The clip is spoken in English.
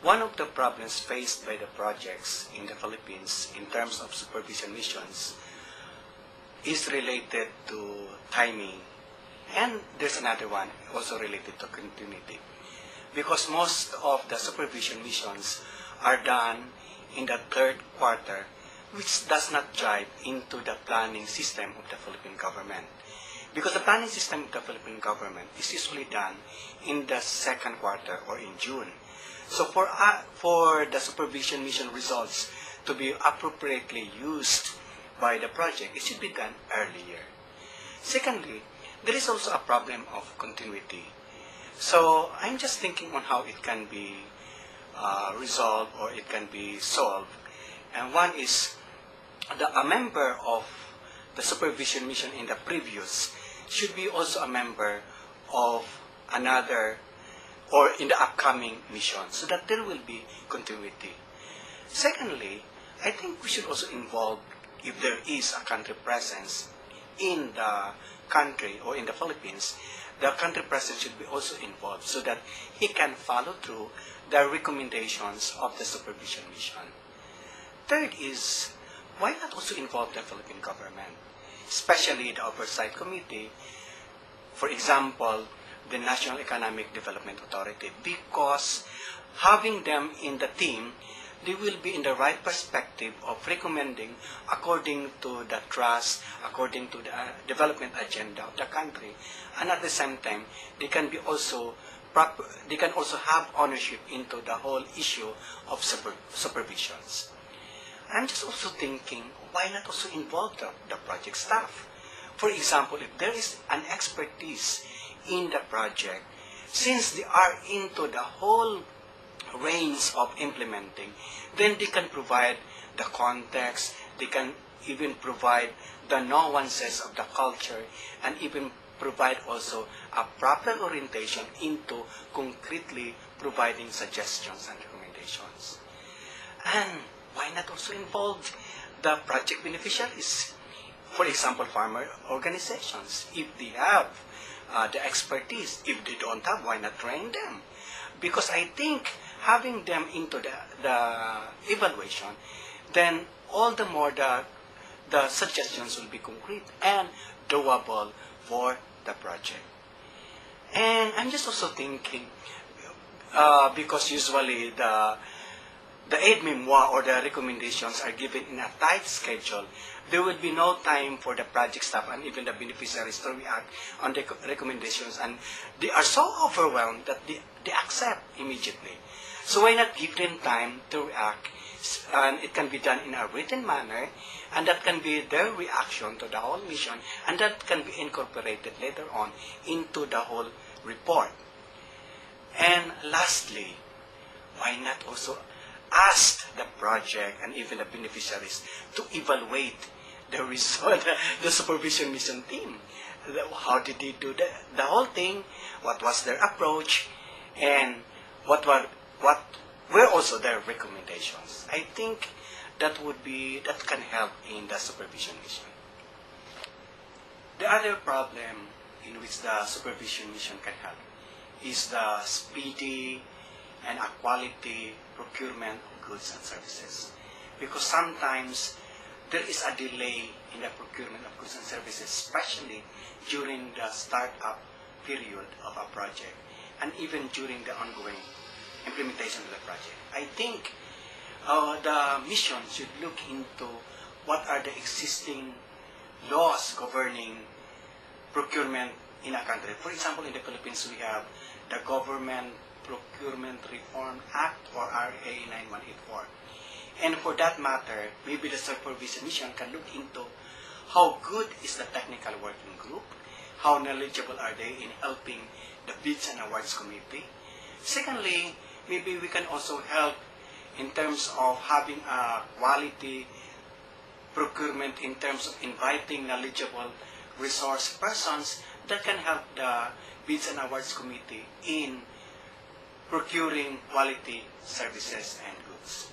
one of the problems faced by the projects in the Philippines in terms of supervision missions is related to timing. And there's another one also related to continuity. Because most of the supervision missions are done in the third quarter, which does not jive into the planning system of the Philippine government. Because the planning system of the Philippine government is usually done in the second quarter or in June. So for the supervision mission results to be appropriately used by the project, it should be done earlier. Secondly, there is also a problem of continuity. So I'm just thinking on how it can be resolved or it can be solved. And one is a member of the supervision mission in the previous should be also a member of another or in the upcoming mission so that there will be continuity. Secondly, I think we should also involve, if there is a country presence in the country or in the Philippines, the country president should be also involved so that he can follow through the recommendations of the supervision mission. Third is, why not also involve the Philippine government, especially the Oversight Committee, for example, the National Economic Development Authority, because having them in the team, they will be in the right perspective of recommending according to the trust, according to the development agenda of the country, and at the same time, they can also have ownership into the whole issue of supervisions. I'm just also thinking, why not also involve the project staff? For example, if there is an expertise in the project, since they are into the whole range of implementing, then they can provide the context, they can even provide the nuances of the culture, and even provide also a proper orientation into concretely providing suggestions and recommendations. And why not also involve the project beneficiaries? For example, farmer organizations, if they have the expertise. If they don't have, why not train them? Because I think having them into the evaluation, then all the more the suggestions will be concrete and doable for the project. And I'm just also thinking, because usually the aid memoir or the recommendations are given in a tight schedule, there will be no time for the project staff and even the beneficiaries to react on the recommendations, and they are so overwhelmed that they accept immediately. So why not give them time to react, and it can be done in a written manner, and that can be their reaction to the whole mission, and that can be incorporated later on into the whole report. And lastly, why not also ask the project and even the beneficiaries to evaluate the result, the supervision mission team. How did they do the whole thing? What was their approach? And what were also their recommendations? I think that can help in the supervision mission. The other problem in which the supervision mission can help is the speedy and a quality procurement of goods and services. Because sometimes there is a delay in the procurement of goods and services, especially during the start-up period of a project and even during the ongoing implementation of the project. I think the mission should look into what are the existing laws governing procurement in a country. For example, in the Philippines, we have the Government Procurement Reform Act, or RA 9184. And for that matter, maybe the Supervision Mission can look into how good is the technical working group, how knowledgeable are they in helping the Bids and Awards Committee. Secondly, maybe we can also help in terms of having a quality procurement in terms of inviting knowledgeable resource persons that can help the Bids and Awards Committee in procuring quality services and goods.